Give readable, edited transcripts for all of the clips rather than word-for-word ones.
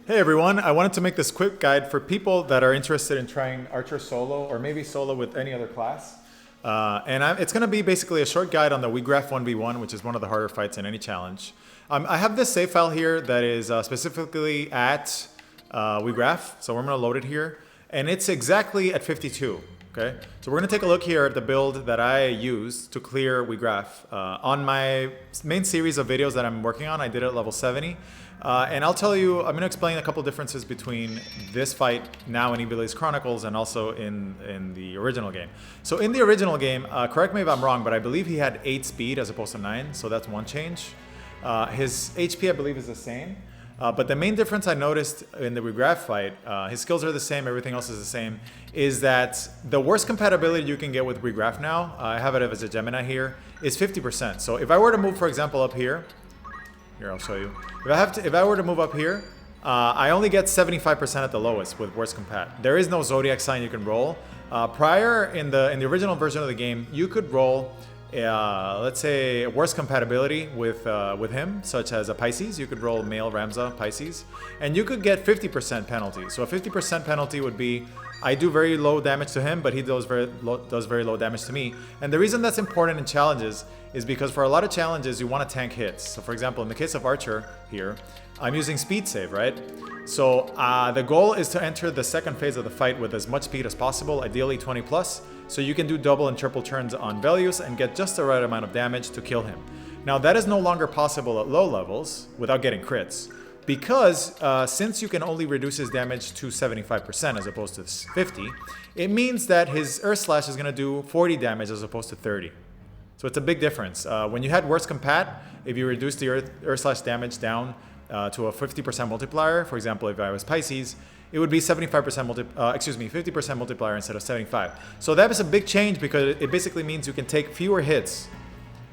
Hey everyone, I wanted to make this quick guide for people that are interested in trying Archer solo or maybe solo with any other class. It's going to be basically a short guide on the Wiegraf 1v1, which is one of the harder fights in any challenge. I have this save file here that is specifically at Wiegraf, so we're going to load it here. And it's exactly at 52. Okay, so we're going to take a look here at the build that I used to clear Wiegraf. On my main series of videos that I'm working on, I did it at level 70. And I'll tell you, I'm going to explain a couple differences between this fight now in Ivalice Chronicles and also in the original game. So in the original game, correct me if I'm wrong, but I believe he had 8 speed as opposed to 9, so that's one change. His HP, I believe, is the same. But the main difference I noticed in the Wiegraf fight, his skills are the same, everything else is the same, is that the worst compatibility you can get with Wiegraf now, I have it as a Gemini here, is 50%. So if I were to move, for example, up here, I'll show you. If I were to move up here, I only get 75% at the lowest with worst compat. There is no zodiac sign you can roll. Prior in the original version of the game, you could roll let's say worst compatibility with him, such as a Pisces. You could roll male Ramza Pisces, and you could get 50% penalty. So a 50% penalty would be I do very low damage to him, but he does very low damage to me. And the reason that's important in challenges is because for a lot of challenges you want to tank hits. So for example, in the case of Archer here, I'm using speed save, right? So the goal is to enter the second phase of the fight with as much speed as possible, ideally 20 plus, so you can do double and triple turns on Velius and get just the right amount of damage to kill him. Now that is no longer possible at low levels without getting crits, because since you can only reduce his damage to 75% as opposed to 50, it means that his Earth Slash is going to do 40 damage as opposed to 30. So it's a big difference. When you had worst compat, if you reduce the Earth Slash damage down to a 50% multiplier, for example, if I was Pisces, it would be 50% multiplier instead of 75. So that is a big change because it basically means you can take fewer hits.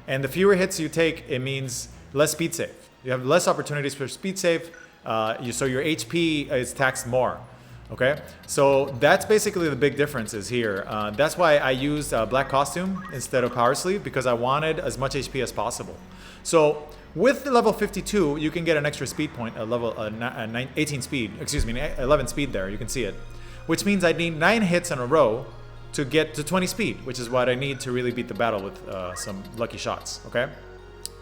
And the fewer hits you take, it means less speed save. You have less opportunities for speed save, so your HP is taxed more. Okay, so that's basically the big differences here. That's why I used Black Costume instead of Power Sleeve, because I wanted as much HP as possible. So with the level 52, you can get an extra speed point, a level 18 speed, 11 speed there, you can see it. Which means I need 9 hits in a row to get to 20 speed, which is what I need to really beat the battle with some lucky shots, okay?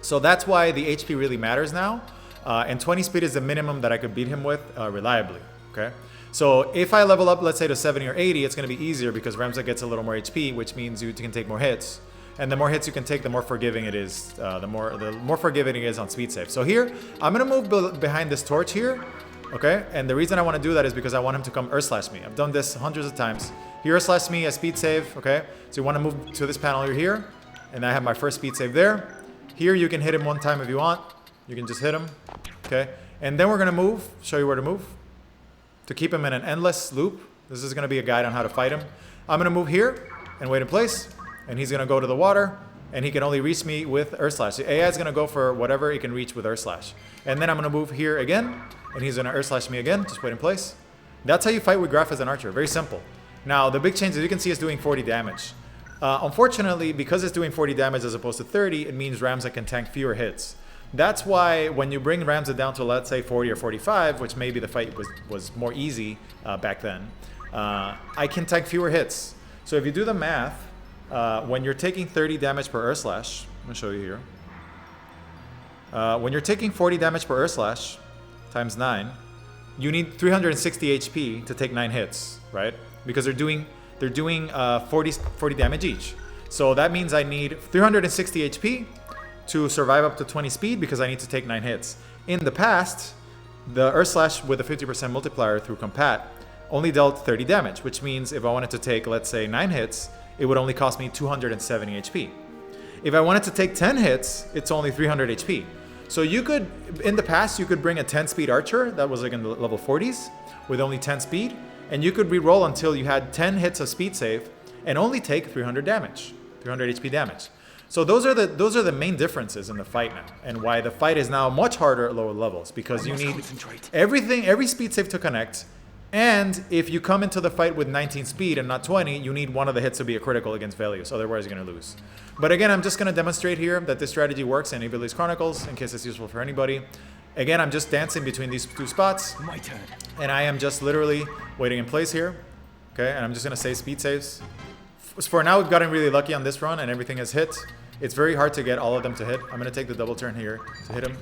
So that's why the HP really matters now, and 20 speed is the minimum that I could beat him with reliably, okay? So if I level up, let's say to 70 or 80, it's going to be easier because Ramza gets a little more HP, which means you can take more hits. And the more hits you can take, the more forgiving it is. The more forgiving it is on speed save. So here, I'm going to move behind this torch here, okay? And the reason I want to do that is because I want him to come Earth Slash me. I've done this hundreds of times. He Earth Slash me as speed save, okay? So you want to move to this panel here, and I have my first speed save there. Here you can hit him one time if you want. You can just hit him, okay? And then we're going to move, show you where to move, to keep him in an endless loop. This is going to be a guide on how to fight him. I'm going to move here and wait in place, and he's going to go to the water, and he can only reach me with Earth Slash. The AI is going to go for whatever he can reach with Earth Slash. And then I'm going to move here again, and he's going to Earth Slash me again. Just wait in place. That's how you fight with Wiegraf as an Archer. Very simple. Now, the big change is you can see it's doing 40 damage. Unfortunately, because it's doing 40 damage as opposed to 30, it means Ramza can tank fewer hits. That's why when you bring Ramza down to, let's say, 40 or 45, which maybe the fight was more easy back then, I can tank fewer hits. So if you do the math, when you're taking 30 damage per Earth Slash, I'm going to show you here. When you're taking 40 damage per Earth Slash times 9, you need 360 HP to take 9 hits, right? Because they're doing 40 damage each. So that means I need 360 HP to survive up to 20 speed because I need to take 9 hits. In the past, the Earth Slash with a 50% multiplier through compat only dealt 30 damage, which means if I wanted to take, let's say, 9 hits, it would only cost me 270 HP. If I wanted to take 10 hits, it's only 300 HP. So you could, in the past, you could bring a 10 speed Archer that was like in the level 40s with only 10 speed, and you could re-roll until you had 10 hits of speed save and only take 300 damage, 300 HP damage. So those are the main differences in the fight now, and why the fight is now much harder at lower levels, because you need every speed save to connect. And if you come into the fight with 19 speed and not 20, you need one of the hits to be a critical against Velius, otherwise you're going to lose. But again, I'm just going to demonstrate here that this strategy works in Ivalice Chronicles in case it's useful for anybody. Again, I'm just dancing between these two spots. My turn. And I am just literally waiting in place here. Okay, and I'm just gonna say speed saves. For now, we've gotten really lucky on this run and everything has hit. It's very hard to get all of them to hit. I'm gonna take the double turn here to hit him.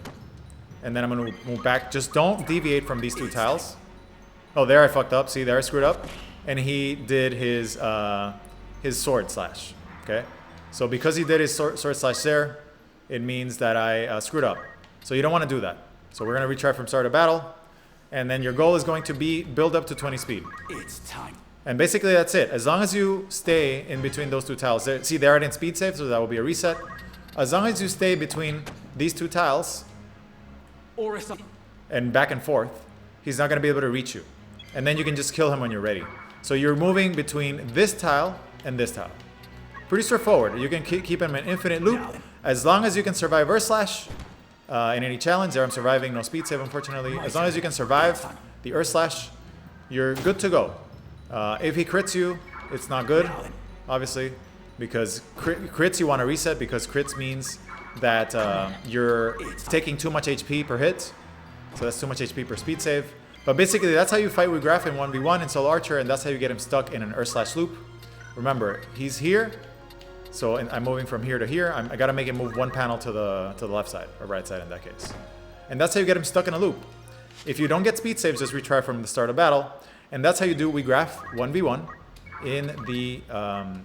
And then I'm gonna move back. Just don't deviate from these two tiles. Oh, there I fucked up. See, there I screwed up. And he did his sword slash, okay? So because he did his sword slash there, it means that I screwed up. So you don't wanna do that. So we're gonna retry from start of battle. And then your goal is going to be build up to 20 speed. It's time. And basically that's it. As long as you stay in between those two tiles. See, they're in speed save, so that will be a reset. As long as you stay between these two tiles Or and back and forth, he's not going to be able to reach you. And then you can just kill him when you're ready. So you're moving between this tile and this tile. Pretty straightforward. You can keep him in infinite loop. As long as you can survive Earth Slash in any challenge. There I'm surviving, no speed save unfortunately. As long as you can survive the Earth Slash, you're good to go. If he crits you, it's not good, obviously, because crits you want to reset, because crits means that you're taking too much HP per hit, so that's too much HP per speed save. But basically, that's how you fight Wiegraf in 1v1 in Solo Archer, and that's how you get him stuck in an Earth Slash loop. Remember, he's here, so I'm moving from here to here. I gotta make him move one panel to the left side, or right side in that case. And that's how you get him stuck in a loop. If you don't get speed saves, just retry from the start of battle. And that's how you do Wiegraf 1v1 in the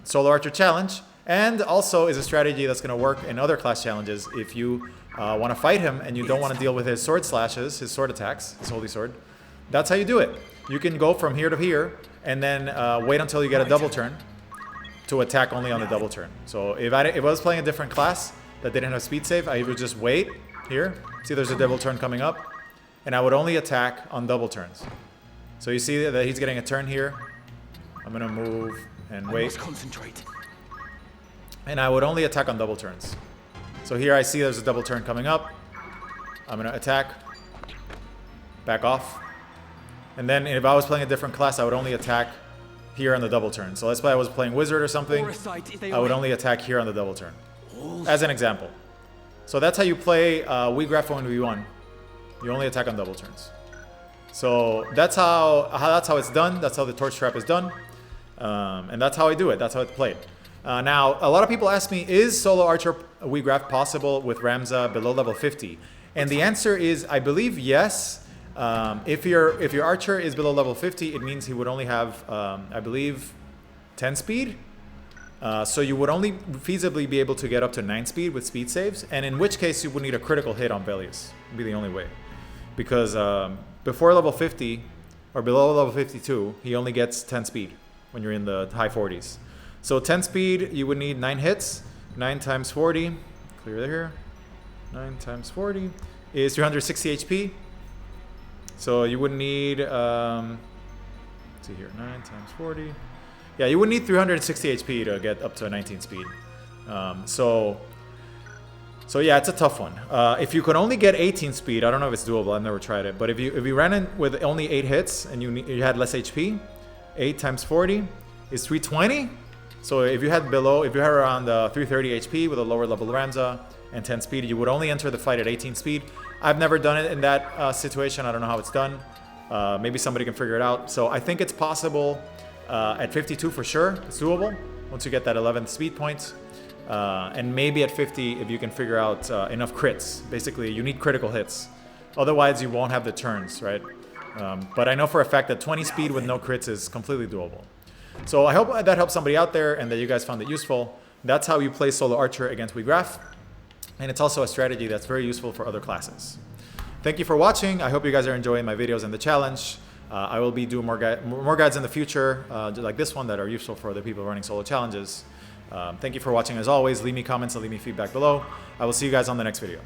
Solo Archer challenge. And also is a strategy that's going to work in other class challenges if you want to fight him and you don't want to deal with his sword slashes, his sword attacks, his holy sword. That's how you do it. You can go from here to here and then wait until you get a double turn to attack only on the double turn. So if I was playing a different class that didn't have speed save, I would just wait here. See, there's a double turn coming up. And I would only attack on double turns. So you see that he's getting a turn here. I'm gonna move and wait. I must concentrate. And I would only attack on double turns. So here I see there's a double turn coming up. I'm gonna attack, back off. And then if I was playing a different class, I would only attack here on the double turn. So let's say I was playing Wizard or something, I would only attack here on the double turn, as an example. So that's how you play Wiegraf 1v1. You only attack on double turns. So that's how it's done. That's how the torch trap is done. And that's how I do it. That's how it's played. Now, a lot of people ask me, is Solo Archer Wiegraf possible with Ramza below level 50? And the answer is, I believe yes. If your Archer is below level 50, it means he would only have, I believe, 10 speed. So you would only feasibly be able to get up to 9 speed with speed saves. And in which case, you would need a critical hit on Ivalice. Would be the only way. Because before level 50 or below level 52, he only gets 10 speed when you're in the high 40s. So 10 speed, you would need 9 hits. 9 times 40, clear there. 9 times 40 is 360 HP. So you would need, let's see here, 9 times 40. Yeah, you would need 360 HP to get up to 19 speed. So yeah, it's a tough one. If you could only get 18 speed, I don't know if it's doable. I've never tried it. But if you ran in with only 8 hits and you had less HP, 8 times 40 is 320. So if you had around 330 HP with a lower level Ramza and 10 speed, you would only enter the fight at 18 speed. I've never done it in that situation. I don't know how it's done. Maybe somebody can figure it out. So I think it's possible at 52 for sure. It's doable once you get that 11th speed point. And maybe at 50 if you can figure out enough crits. Basically, you need critical hits. Otherwise, you won't have the turns, right? But I know for a fact that 20 speed with no crits is completely doable. So I hope that helps somebody out there and that you guys found it useful. That's how you play Solo Archer against Wiegraf. And it's also a strategy that's very useful for other classes. Thank you for watching. I hope you guys are enjoying my videos and the challenge. I will be doing more guides in the future, like this one, that are useful for other people running solo challenges. Thank you for watching as always. Leave me comments and leave me feedback below. I will see you guys on the next video.